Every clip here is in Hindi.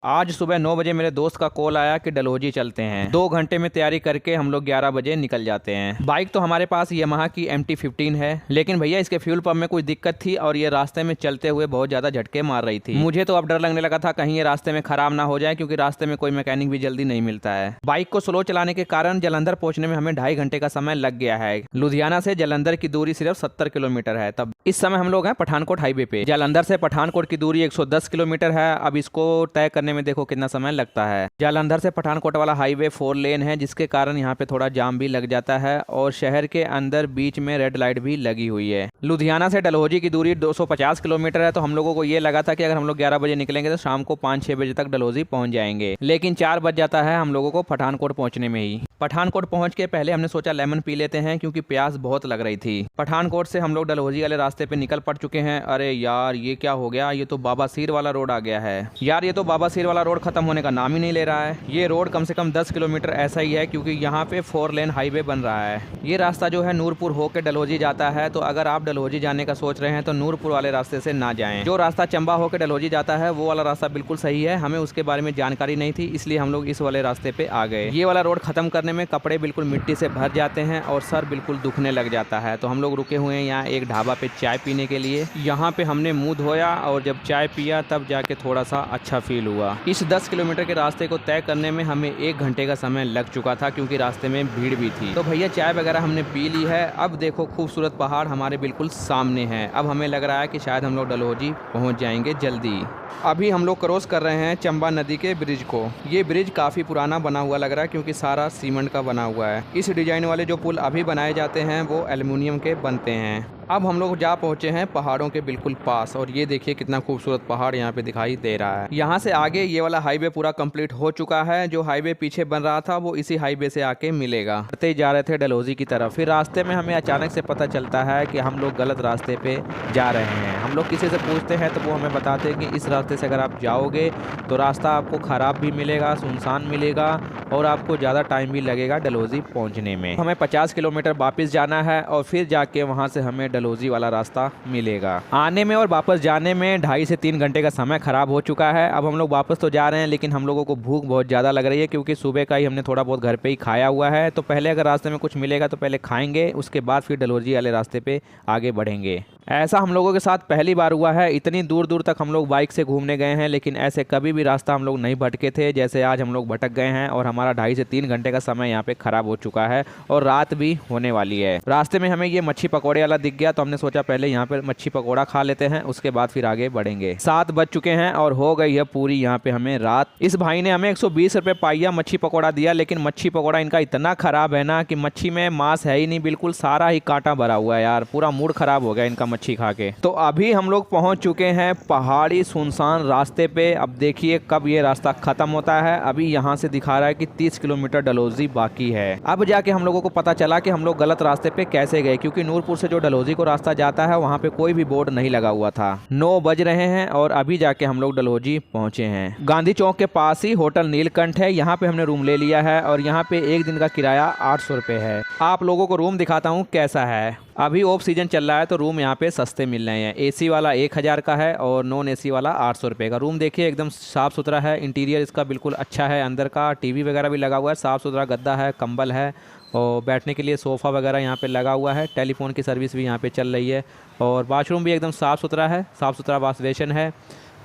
आज सुबह 9 बजे मेरे दोस्त का कॉल आया कि डलहौजी चलते हैं। 2 घंटे में तैयारी करके हम लोग 11 बजे निकल जाते हैं। बाइक तो हमारे पास यामाहा की MT-15 है, लेकिन भैया इसके फ्यूल पंप में कुछ दिक्कत थी और ये रास्ते में चलते हुए बहुत ज़्यादा झटके मार रही थी। मुझे तो अब डर लगने लगा था कहीं ये रास्ते में खराब ना हो जाए, क्योंकि रास्ते में कोई मैकेनिक भी जल्दी नहीं मिलता है। बाइक को स्लो चलाने के कारण जालंधर पहुंचने में हमें 2.5 घंटे का समय लग गया है। लुधियाना से जालंधर की दूरी सिर्फ 70 किलोमीटर है। तब इस समय हम लोग हैं पठानकोट हाईवे पे। जालंधर से पठानकोट की दूरी 110 किलोमीटर है। अब इसको तय करने में देखो कितना समय लगता है। जालंधर से पठानकोट वाला हाईवे 4 लेन है, जिसके कारण यहाँ पे थोड़ा जाम भी लग जाता है और शहर के अंदर बीच में रेड लाइट भी लगी हुई है। लुधियाना से डलहौजी की दूरी 250 किलोमीटर है। तो हम लोगों को ये लगा था कि अगर हम लोग 11 बजे निकलेंगे तो शाम को 5-6 बजे तक डलहौजी पहुंच जाएंगे, लेकिन 4 बज जाता है हम लोगों को पठानकोट पहुंचने में ही। पठानकोट पहुंच के पहले हमने सोचा लेमन पी लेते हैं, क्योंकि प्यास बहुत लग रही थी। पठानकोट से हम लोग डलहौजी वाले रास्ते पे निकल पड़ चुके हैं। अरे यार ये क्या हो गया, ये तो बाबा सीर वाला रोड आ गया है। यार ये तो बाबा सीर वाला रोड खत्म होने का नाम ही नहीं ले रहा है। ये रोड कम से कम 10 किलोमीटर ऐसा ही है, क्योंकि यहाँ पे 4 लेन हाईवे बन रहा है। ये रास्ता जो है नूरपुर होकर डलहौजी जाता है। तो अगर आप डलहौजी जाने का सोच रहे हैं तो नूरपुर वाले रास्ते से ना जाएं। जो रास्ता चंबा होकर डलहौजी जाता है वो वाला रास्ता बिल्कुल सही है। हमें उसके बारे में जानकारी नहीं थी, इसलिए हम लोग इस वाले रास्ते पे आ गए। ये वाला रोड खत्म करने में कपड़े बिल्कुल मिट्टी से भर जाते हैं और सर बिल्कुल दुखने लग जाता है। तो हम लोग रुके हुए हैं यहाँ एक ढाबा पे चाय पीने के लिए। यहाँ पे हमने मुंह धोया और जब चाय पिया तब जाके थोड़ा सा अच्छा फील हुआ। इस 10 किलोमीटर के रास्ते को तय करने में हमें 1 घंटे का समय लग चुका था, क्योंकि रास्ते में भीड़ भी थी। तो भैया चाय वगैरह हमने पी ली है। अब देखो खूबसूरत पहाड़ हमारे बिल्कुल सामने है। अब हमें लग रहा है कि शायद हम लोग डलहौजी पहुँच जाएंगे जल्दी। अभी हम लोग क्रॉस कर रहे हैं चंबा नदी के ब्रिज को। ये ब्रिज काफ़ी पुराना बना हुआ लग रहा है, क्योंकि सारा सीमेंट का बना हुआ है। इस डिजाइन वाले जो पुल अभी बनाए जाते हैं वो एल्युमिनियम के बनते हैं। अब हम लोग जा पहुंचे हैं पहाड़ों के बिल्कुल पास, और ये देखिए कितना खूबसूरत पहाड़ यहाँ पे दिखाई दे रहा है। यहाँ से आगे ये वाला हाईवे पूरा कंप्लीट हो चुका है। जो हाईवे पीछे बन रहा था वो इसी हाईवे से आके मिलेगा। बढ़ते ही जा रहे थे डलहौजी की तरफ। फिर रास्ते में हमें अचानक से पता चलता है कि हम लोग गलत रास्ते पे जा रहे हैं। हम लोग किसी से पूछते हैं तो वो हमें बताते हैं कि इस रास्ते से अगर आप जाओगे तो रास्ता आपको ख़राब भी मिलेगा, सुनसान मिलेगा और आपको ज़्यादा टाइम भी लगेगा डलहौजी पहुँचने में। हमें 50 किलोमीटर वापस जाना है और फिर जाके वहाँ से हमें डलहौजी वाला रास्ता मिलेगा। आने में और वापस जाने में 2.5 से 3 घंटे का समय खराब हो चुका है। अब हम लोग वापस तो जा रहे हैं, लेकिन हम लोगों को भूख बहुत ज़्यादा लग रही है, क्योंकि सुबह का ही हमने थोड़ा बहुत घर पे ही खाया हुआ है। तो पहले अगर रास्ते में कुछ मिलेगा तो पहले खाएंगे, उसके बाद फिर डलहौजी वाले रास्ते पे आगे बढ़ेंगे। ऐसा हम लोगों के साथ पहली बार हुआ है। इतनी दूर दूर तक हम लोग बाइक से घूमने गए हैं, लेकिन ऐसे कभी भी रास्ता हम लोग नहीं भटके थे जैसे आज हम लोग भटक गए हैं। और हमारा 2.5 से 3 घंटे का समय यहाँ पे खराब हो चुका है और रात भी होने वाली है। रास्ते में हमें ये मच्छी पकौड़े वाला दिख गया, तो हमने सोचा पहले यहाँ पे मच्छी पकौड़ा खा लेते हैं, उसके बाद फिर आगे बढ़ेंगे। 7 बज चुके हैं और हो गई है पूरी यहाँ पे हमें रात। इस भाई ने हमें 120 रुपये पाइया मच्छी पकौड़ा दिया, लेकिन मच्छी पकौड़ा इनका इतना खराब है ना कि मच्छी में मांस है ही नहीं, बिल्कुल सारा ही कांटा भरा हुआ है। यार पूरा मूड खराब हो गया इनका मच्छी खा के। तो अभी हम लोग पहुंच चुके हैं पहाड़ी सुनसान रास्ते पे। अब देखिए कब ये रास्ता खत्म होता है। अभी यहाँ से दिखा रहा है कि 30 किलोमीटर डलहौजी बाकी है। अब जाके हम लोगों को पता चला कि हम लोग गलत रास्ते पे कैसे गए, क्योंकि नूरपुर से जो डलहौजी को रास्ता जाता है वहाँ पे कोई भी बोर्ड नहीं लगा हुआ था। 9 बज रहे हैं और अभी जाके हम लोग डलहौजी पहुंचे हैं। गांधी चौक के पास ही होटल नीलकंठ है, यहाँ पे हमने रूम ले लिया है और यहाँ पे एक दिन का किराया 800 रुपये है। आप लोगों को रूम दिखाता हूँ कैसा है। अभी ऑफ सीजन चल रहा है तो रूम यहाँ पे सस्ते मिल रहे हैं। एसी वाला 1000 का है और नॉन एसी वाला 800 रुपये का। रूम देखिए एकदम साफ़ सुथरा है, इंटीरियर इसका बिल्कुल अच्छा है। अंदर का टीवी वगैरह भी लगा हुआ है, साफ़ सुथरा गद्दा है, कंबल है और बैठने के लिए सोफ़ा वगैरह यहाँ पे लगा हुआ है। टेलीफोन की सर्विस भी यहाँ पे चल रही है और बाथरूम भी एकदम साफ़ सुथरा है, साफ़ सुथरा वॉश बेसिन है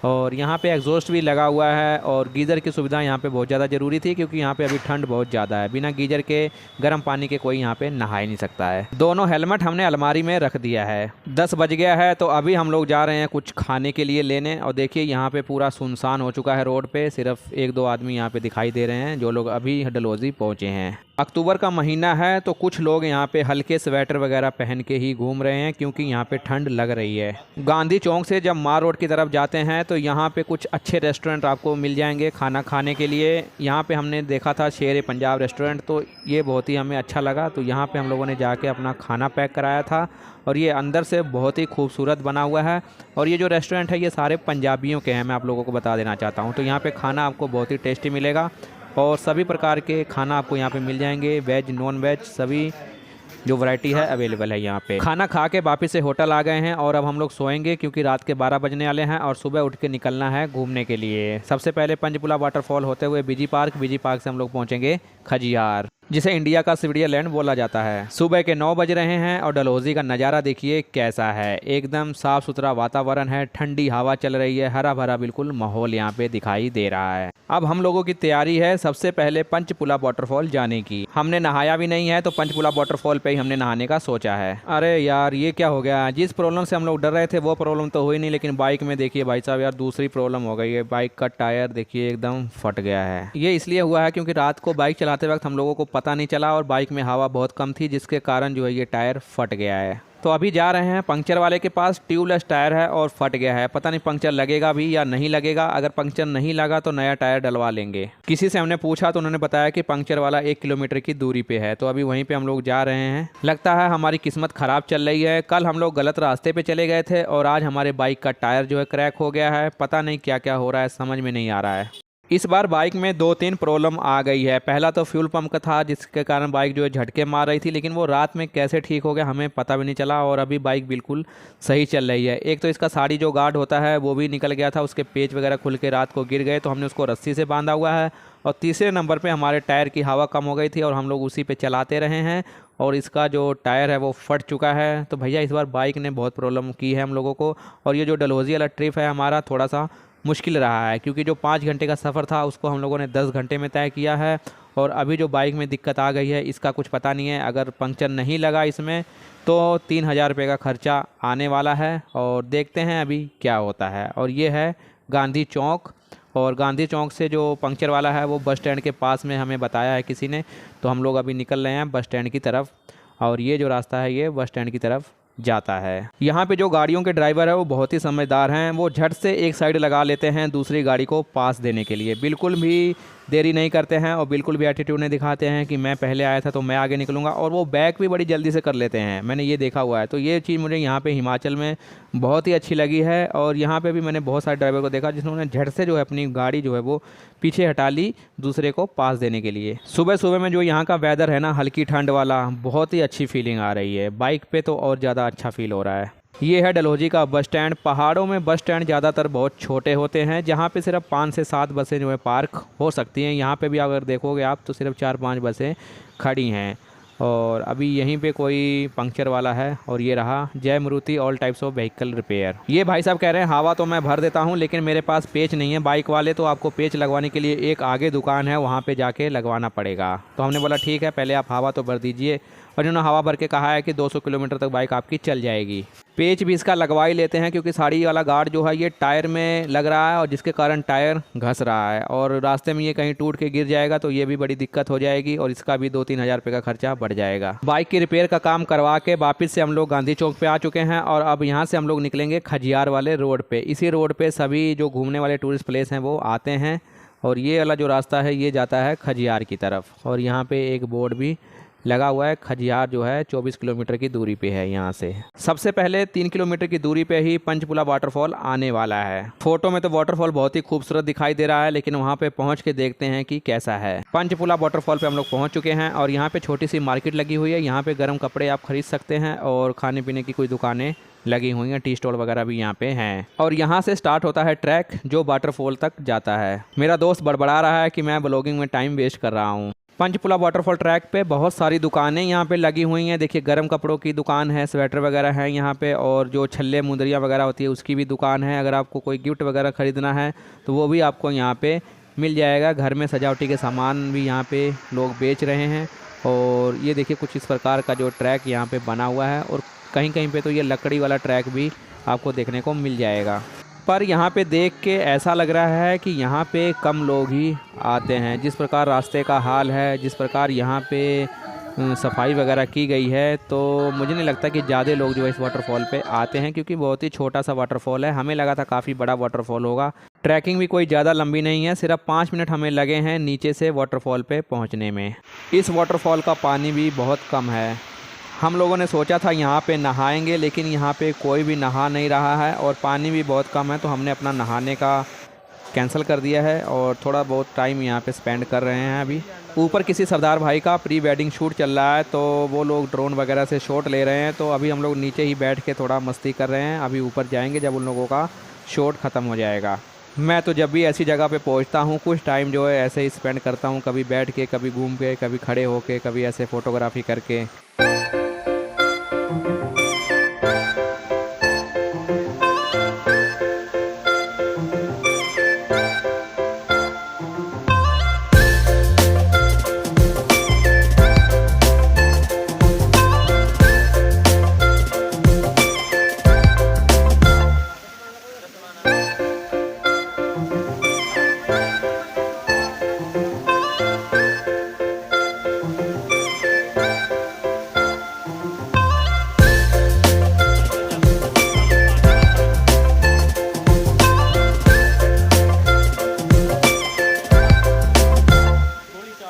और यहाँ पे एग्जॉस्ट भी लगा हुआ है। और गीज़र की सुविधा यहाँ पे बहुत ज़्यादा ज़रूरी थी, क्योंकि यहाँ पे अभी ठंड बहुत ज़्यादा है। बिना गीज़र के गर्म पानी के कोई यहाँ पे नहा ही नहीं सकता है। दोनों हेलमेट हमने अलमारी में रख दिया है। 10 बज गया है तो अभी हम लोग जा रहे हैं कुछ खाने के लिए लेने। और देखिए यहाँ पे पूरा सुनसान हो चुका है रोड पे, सिर्फ 1-2 आदमी यहाँ पे दिखाई दे रहे हैं जो लोग अभी डलहौजी पहुँचे हैं। अक्टूबर का महीना है तो कुछ लोग यहाँ पे हल्के स्वेटर वगैरह पहन के ही घूम रहे हैं, क्योंकि यहाँ पे ठंड लग रही है। गांधी चौक से जब मार रोड की तरफ जाते हैं तो यहाँ पे कुछ अच्छे रेस्टोरेंट आपको मिल जाएंगे खाना खाने के लिए। यहाँ पे हमने देखा था शेर पंजाब रेस्टोरेंट, तो ये बहुत ही हमें अच्छा लगा। तो यहाँ पे हम लोगों ने जाके अपना खाना पैक कराया था और ये अंदर से बहुत ही खूबसूरत बना हुआ है। और ये जो रेस्टोरेंट है ये सारे पंजाबियों के हैं, मैं आप लोगों को बता देना चाहता हूँ। तो यहाँ पर खाना आपको बहुत ही टेस्टी मिलेगा और सभी प्रकार के खाना आपको यहाँ पे मिल जाएंगे, वेज नॉन वेज सभी जो वैरायटी है अवेलेबल है यहाँ पे। खाना खा के वापस से होटल आ गए हैं और अब हम लोग सोएंगे क्योंकि रात के 12 बजने वाले हैं और सुबह उठ के निकलना है घूमने के लिए। सबसे पहले पंचपुला वाटरफॉल होते हुए बीजी पार्क से हम लोग पहुँचेंगे खजियार, जिसे इंडिया का स्विट्जरलैंड बोला जाता है। सुबह के 9 बज रहे हैं और डलहौजी का नज़ारा देखिए कैसा है। एकदम साफ सुथरा वातावरण है, ठंडी हवा चल रही है, हरा भरा बिल्कुल माहौल यहाँ पे दिखाई दे रहा है। अब हम लोगों की तैयारी है सबसे पहले पंचपुला वाटरफॉल जाने की। हमने नहाया भी नहीं है तो पंचपुला वाटरफॉल पे ही हमने नहाने का सोचा है। अरे यार ये क्या हो गया, जिस प्रॉब्लम से हम लोग डर रहे थे वो प्रॉब्लम तो हुई नहीं, लेकिन बाइक में देखिए भाई साहब यार दूसरी प्रॉब्लम हो गई है। बाइक का टायर देखिए एकदम फट गया है। ये इसलिए हुआ है क्योंकि रात को बाइक चलाते वक्त हम लोगों को पता नहीं चला और बाइक में हवा बहुत कम थी, जिसके कारण जो है ये टायर फट गया है। तो अभी जा रहे हैं पंक्चर वाले के पास। ट्यूबलेस टायर है और फट गया है, पता नहीं पंक्चर लगेगा भी या नहीं लगेगा। अगर पंक्चर नहीं लगा तो नया टायर डलवा लेंगे। किसी से हमने पूछा तो उन्होंने बताया कि पंक्चर वाला 1 किलोमीटर की दूरी पे है, तो अभी वहीं पे हम लोग जा रहे हैं। लगता है हमारी किस्मत खराब चल रही है। कल हम लोग गलत रास्ते पे चले गए थे और आज हमारे बाइक का टायर जो है क्रैक हो गया है। पता नहीं क्या क्या हो रहा है, समझ में नहीं आ रहा है। इस बार बाइक में 2-3 प्रॉब्लम आ गई है। पहला तो फ्यूल पंप का था, जिसके कारण बाइक जो है झटके मार रही थी, लेकिन वो रात में कैसे ठीक हो गया हमें पता भी नहीं चला और अभी बाइक बिल्कुल सही चल रही है। एक तो इसका साड़ी जो गार्ड होता है वो भी निकल गया था, उसके पेच वगैरह खुल के रात को गिर गए तो हमने उसको रस्सी से बांधा हुआ है। और तीसरे नंबर पे हमारे टायर की हवा कम हो गई थी और हम लोग उसी पे चलाते रहे हैं और इसका जो टायर है वो फट चुका है। तो भैया इस बार बाइक ने बहुत प्रॉब्लम की है हम लोगों को। और ये जो डलहौजी वाला ट्रिप है हमारा थोड़ा सा मुश्किल रहा है, क्योंकि जो 5 घंटे का सफ़र था उसको हम लोगों ने 10 घंटे में तय किया है। और अभी जो बाइक में दिक्कत आ गई है इसका कुछ पता नहीं है। अगर पंक्चर नहीं लगा इसमें तो 3000 रुपये का खर्चा आने वाला है और देखते हैं अभी क्या होता है। और ये है गांधी चौक, और गांधी चौक से जो पंक्चर वाला है वो बस स्टैंड के पास में हमें बताया है किसी ने। तो हम लोग अभी निकल रहे हैं बस स्टैंड की तरफ और ये जो रास्ता है ये बस स्टैंड की तरफ जाता है। यहाँ पे जो गाड़ियों के ड्राइवर है वो बहुत ही समझदार हैं। वो झट से एक साइड लगा लेते हैं दूसरी गाड़ी को पास देने के लिए, बिल्कुल भी देरी नहीं करते हैं और बिल्कुल भी एटीट्यूड नहीं दिखाते हैं कि मैं पहले आया था तो मैं आगे निकलूँगा। और वो बैक भी बड़ी जल्दी से कर लेते हैं, मैंने ये देखा हुआ है। तो ये चीज़ मुझे यहाँ पे हिमाचल में बहुत ही अच्छी लगी है। और यहाँ पे भी मैंने बहुत सारे ड्राइवर को देखा जिन्होंने झट से जो है अपनी गाड़ी जो है वो पीछे हटा ली दूसरे को पास देने के लिए। सुबह सुबह में जो यहाँ का वेदर है ना, हल्की ठंड वाला, बहुत ही अच्छी फीलिंग आ रही है। बाइक पे तो और ज़्यादा अच्छा फील हो रहा है। ये है डलहौजी का बस स्टैंड। पहाड़ों में बस स्टैंड ज़्यादातर बहुत छोटे होते हैं, जहाँ पे सिर्फ 5 से 7 बसें जो है पार्क हो सकती हैं। यहाँ पे भी अगर देखोगे आप तो सिर्फ 4-5 बसें खड़ी हैं। और अभी यहीं पे कोई पंक्चर वाला है। और ये रहा जय Maruti all types of vehicle repair. ये भाई साहब कह रहे हैं हवा तो मैं भर देता हूँ लेकिन मेरे पास पेच नहीं है। बाइक वाले तो आपको पेच लगवाने के लिए एक आगे दुकान है, वहाँ पे जाके लगवाना पड़ेगा। तो हमने बोला ठीक है, पहले आप हवा तो भर दीजिए। और इन्होंने हवा भर के कहा है कि 200 किलोमीटर तक बाइक आपकी चल जाएगी। पेच भी इसका लगवा ही लेते हैं क्योंकि साड़ी वाला गार्ड जो है ये टायर में लग रहा है और जिसके कारण टायर घस रहा है और रास्ते में ये कहीं टूट के गिर जाएगा तो ये भी बड़ी दिक्कत हो जाएगी और इसका भी 2-3 हज़ार रुपये का खर्चा बढ़ जाएगा। बाइक की रिपेयर का काम करवा के वापस से हम लोग गांधी चौक पे आ चुके हैं और अब यहाँ से हम लोग निकलेंगे खजियार वाले रोड पे। इसी रोड पे सभी जो घूमने वाले टूरिस्ट प्लेस हैं वो आते हैं और ये वाला जो रास्ता है ये जाता है खजियार की तरफ। और यहाँ पे एक बोर्ड भी लगा हुआ है। खजियार जो है 24 किलोमीटर की दूरी पे है यहाँ से। सबसे पहले 3 किलोमीटर की दूरी पे ही पंचपुला वाटरफॉल आने वाला है। फोटो में तो वाटरफॉल बहुत ही खूबसूरत दिखाई दे रहा है, लेकिन वहाँ पे पहुँच के देखते हैं कि कैसा है। पंचपुला वाटरफॉल पे हम लोग पहुँच चुके हैं और यहाँ पे छोटी सी मार्केट लगी हुई है। यहाँ पे गर्म कपड़े आप खरीद सकते हैं और खाने पीने की कोई दुकानें लगी हुई हैं, टी स्टॉल वगैरह भी यहाँ पे हैं। और यहाँ से स्टार्ट होता है ट्रैक जो वाटरफॉल तक जाता है। मेरा दोस्त बड़बड़ा रहा है कि मैं ब्लॉगिंग में टाइम वेस्ट कर रहा हूँ। पंचपुला वाटरफॉल ट्रैक पे बहुत सारी दुकानें यहाँ पे लगी हुई हैं। देखिए गर्म कपड़ों की दुकान है, स्वेटर वगैरह है यहाँ पे, और जो छल्ले मुंदरियाँ वगैरह होती है उसकी भी दुकान है। अगर आपको कोई गिफ्ट वगैरह ख़रीदना है तो वो भी आपको यहाँ पे मिल जाएगा। घर में सजावटी के सामान भी यहाँ पे लोग बेच रहे हैं। और ये देखिए कुछ इस प्रकार का जो ट्रैक यहाँ पे बना हुआ है और कहीं कहीं पे तो ये लकड़ी वाला ट्रैक भी आपको देखने को मिल जाएगा। पर यहाँ पे देख के ऐसा लग रहा है कि यहाँ पे कम लोग ही आते हैं। जिस प्रकार रास्ते का हाल है, जिस प्रकार यहाँ पे सफाई वगैरह की गई है, तो मुझे नहीं लगता कि ज़्यादा लोग जो है इस वाटरफॉल पे आते हैं, क्योंकि बहुत ही छोटा सा वाटरफॉल है। हमें लगा था काफ़ी बड़ा वाटरफॉल होगा। ट्रैकिंग भी कोई ज़्यादा लंबी नहीं है, सिर्फ 5 मिनट हमें लगे हैं नीचे से वाटरफॉल पे पहुँचने में। इस वाटरफॉल का पानी भी बहुत कम है। हम लोगों ने सोचा था यहाँ पे नहाएंगे, लेकिन यहाँ पे कोई भी नहा नहीं रहा है और पानी भी बहुत कम है, तो हमने अपना नहाने का कैंसिल कर दिया है और थोड़ा बहुत टाइम यहाँ पे स्पेंड कर रहे हैं। अभी ऊपर किसी सरदार भाई का प्री वेडिंग शूट चल रहा है, तो वो लोग ड्रोन वगैरह से शॉट ले रहे हैं। तो अभी हम लोग नीचे ही बैठ के थोड़ा मस्ती कर रहे हैं। अभी ऊपर जाएंगे जब उन लोगों का शॉट ख़त्म हो जाएगा। मैं तो जब भी ऐसी जगह पे पहुंचता हूं कुछ टाइम जो है ऐसे ही स्पेंड करता हूं, कभी बैठ के, कभी घूम के, कभी खड़े होके, कभी ऐसे फ़ोटोग्राफी करके।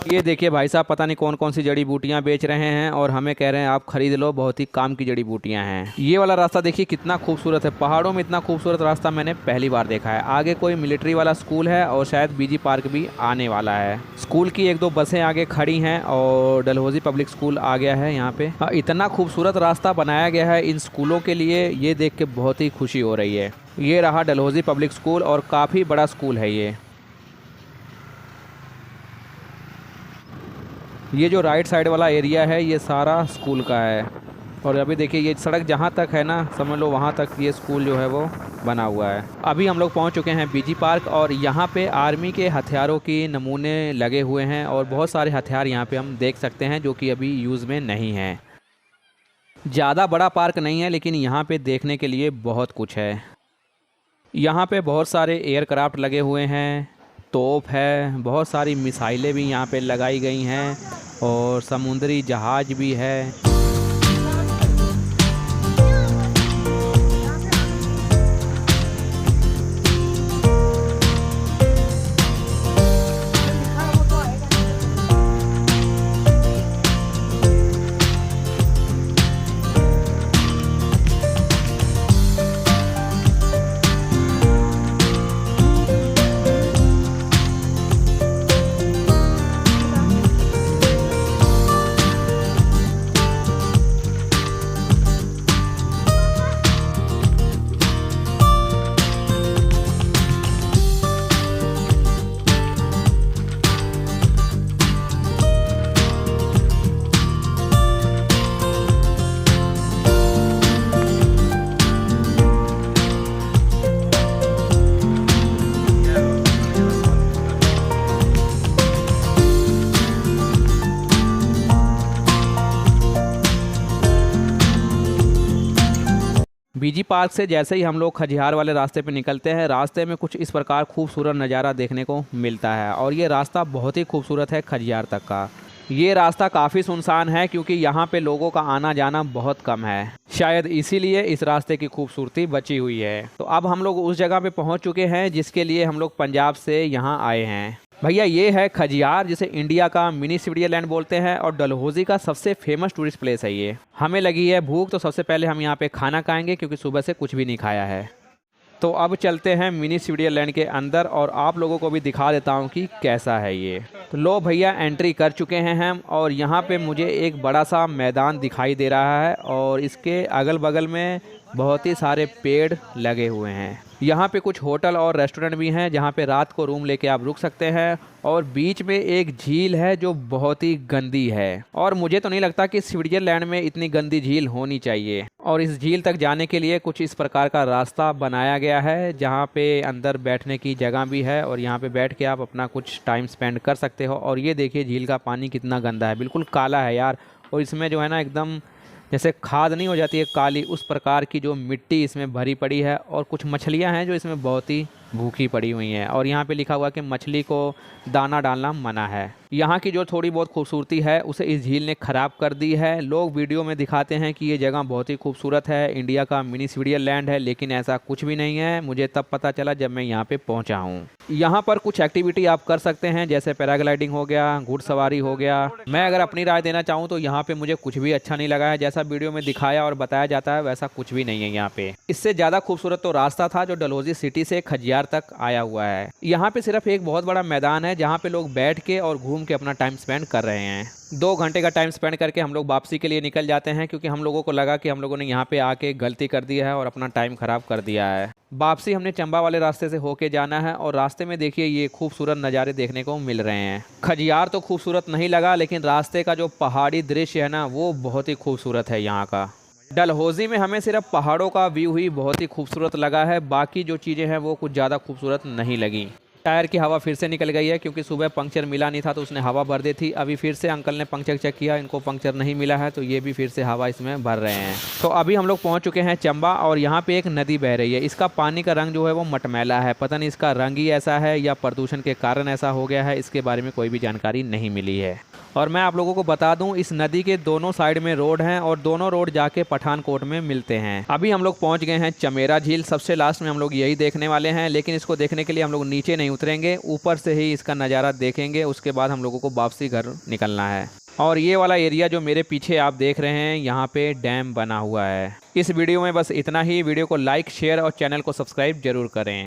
ये देखिए भाई साहब, पता नहीं कौन कौन सी जड़ी बूटियां बेच रहे हैं और हमें कह रहे हैं आप खरीद लो, बहुत ही काम की जड़ी बूटियां हैं। ये वाला रास्ता देखिए कितना खूबसूरत है। पहाड़ों में इतना खूबसूरत रास्ता मैंने पहली बार देखा है। आगे कोई मिलिट्री वाला स्कूल है और शायद बीजी पार्क भी आने वाला है। स्कूल की 1-2 बसें आगे खड़ी हैं और डलहौजी पब्लिक स्कूल आ गया है यहाँ पे। इतना खूबसूरत रास्ता बनाया गया है इन स्कूलों के लिए, ये देख के बहुत ही खुशी हो रही है। ये रहा डलहौजी पब्लिक स्कूल और काफ़ी बड़ा स्कूल है ये जो राइट साइड वाला एरिया है ये सारा स्कूल का है। और अभी देखिए ये सड़क जहाँ तक है ना, समझ लो वहाँ तक ये स्कूल जो है वो बना हुआ है। अभी हम लोग पहुँच चुके हैं बीजी पार्क और यहाँ पे आर्मी के हथियारों के नमूने लगे हुए हैं और बहुत सारे हथियार यहाँ पे हम देख सकते हैं जो कि अभी यूज़ में नहीं हैं। ज़्यादा बड़ा पार्क नहीं है लेकिन यहाँ पे देखने के लिए बहुत कुछ है। यहाँ पे बहुत सारे एयरक्राफ्ट लगे हुए हैं, तोप है, बहुत सारी मिसाइलें भी यहाँ पे लगाई गई हैं और समुद्री जहाज भी है। बीजी पार्क से जैसे ही हम लोग खजियार वाले रास्ते पे निकलते हैं, रास्ते में कुछ इस प्रकार खूबसूरत नज़ारा देखने को मिलता है और ये रास्ता बहुत ही खूबसूरत है खजियार तक का। ये रास्ता काफ़ी सुनसान है क्योंकि यहाँ पे लोगों का आना जाना बहुत कम है, शायद इसीलिए इस रास्ते की खूबसूरती बची हुई है। तो अब हम लोग उस जगह पे पहुँच चुके हैं जिसके लिए हम लोग पंजाब से यहाँ आए हैं। भैया ये है खजियार, जिसे इंडिया का मिनी स्विट्जरलैंड बोलते हैं और डलहौजी का सबसे फेमस टूरिस्ट प्लेस है ये। हमें लगी है भूख तो सबसे पहले हम यहाँ पे खाना खाएंगे क्योंकि सुबह से कुछ भी नहीं खाया है। तो अब चलते हैं मिनी स्विट्जरलैंड के अंदर और आप लोगों को भी दिखा देता हूँ कि कैसा है ये। तो लो भैया एंट्री कर चुके हैं हम और यहाँ पे मुझे एक बड़ा सा मैदान दिखाई दे रहा है और इसके अगल बगल में बहुत ही सारे पेड़ लगे हुए हैं। यहाँ पे कुछ होटल और रेस्टोरेंट भी हैं जहाँ पे रात को रूम लेके आप रुक सकते हैं और बीच में एक झील है जो बहुत ही गंदी है और मुझे तो नहीं लगता कि स्विट्जरलैंड में इतनी गंदी झील होनी चाहिए। और इस झील तक जाने के लिए कुछ इस प्रकार का रास्ता बनाया गया है जहाँ पे अंदर बैठने की जगह भी है और यहाँ पे बैठ के आप अपना कुछ टाइम स्पेंड कर सकते हो। और ये देखिए झील का पानी कितना गंदा है, बिल्कुल काला है यार। और इसमें जो है ना एकदम जैसे खाद नहीं हो जाती है काली, उस प्रकार की जो मिट्टी इसमें भरी पड़ी है और कुछ मछलियां हैं जो इसमें बहुत ही भूखी पड़ी हुई हैं और यहाँ पे लिखा हुआ है कि मछली को दाना डालना मना है। यहाँ की जो थोड़ी बहुत खूबसूरती है उसे इस झील ने ख़राब कर दी है। लोग वीडियो में दिखाते हैं कि ये जगह बहुत ही खूबसूरत है, इंडिया का मिनी स्विट्जरलैंड है, लेकिन ऐसा कुछ भी नहीं है। मुझे तब पता चला जब मैं यहाँ पे पहुँचा हूँ। यहाँ पर कुछ एक्टिविटी आप कर सकते हैं जैसे पैराग्लाइडिंग हो गया, घुड़सवारी हो गया। मैं अगर अपनी राय देना चाहूँ तो यहाँ पे मुझे कुछ भी अच्छा नहीं लगा है। जैसा वीडियो में दिखाया और बताया जाता है वैसा कुछ भी नहीं है यहाँ पे। इससे ज़्यादा खूबसूरत तो रास्ता था जो डलहौजी सिटी से खजियार खजियार तक आया हुआ है। यहाँ पे सिर्फ एक बहुत बड़ा मैदान है जहाँ पे लोग बैठ के और घूम के अपना टाइम स्पेंड कर रहे हैं। 2 घंटे का टाइम स्पेंड करके हम लोग वापसी के लिए निकल जाते हैं, क्योंकि हम लोगों को लगा कि हम लोगों ने यहाँ पे आके गलती कर दी है और अपना टाइम खराब कर दिया है। वापसी हमने चंबा वाले रास्ते से होके जाना है और रास्ते में देखिए ये खूबसूरत नज़ारे देखने को मिल रहे हैं। खजियार तो खूबसूरत नहीं लगा, लेकिन रास्ते का जो पहाड़ी दृश्य है ना वो बहुत ही खूबसूरत है यहाँ का। डलहौजी में हमें सिर्फ पहाड़ों का व्यू ही बहुत ही खूबसूरत लगा है, बाकी जो चीज़ें हैं वो कुछ ज़्यादा खूबसूरत नहीं लगी। टायर की हवा फिर से निकल गई है, क्योंकि सुबह पंक्चर मिला नहीं था तो उसने हवा भर दी थी। अभी फिर से अंकल ने पंक्चर चेक किया, इनको पंक्चर नहीं मिला है तो ये भी फिर से हवा इसमें भर रहे हैं। तो अभी हम लोग पहुंच चुके हैं चंबा और यहाँ पे एक नदी बह रही है। इसका पानी का रंग जो है वो मटमैला है, पता नहीं इसका रंग ही ऐसा है या प्रदूषण के कारण ऐसा हो गया है, इसके बारे में कोई भी जानकारी नहीं मिली है। और मैं आप लोगों को बता दूं, इस नदी के दोनों साइड में रोड हैं और दोनों रोड जाके पठानकोट में मिलते हैं। अभी हम लोग पहुंच गए हैं चमेरा झील, सबसे लास्ट में हम लोग यही देखने वाले हैं, लेकिन इसको देखने के लिए हम लोग नीचे नहीं उतरेंगे, ऊपर से ही इसका नज़ारा देखेंगे, उसके बाद हम लोगों को वापसी घर निकलना है। और ये वाला एरिया जो मेरे पीछे आप देख रहे हैं, यहाँ पे डैम बना हुआ है। इस वीडियो में बस इतना ही। वीडियो को लाइक, शेयर और चैनल को सब्सक्राइब जरूर करें।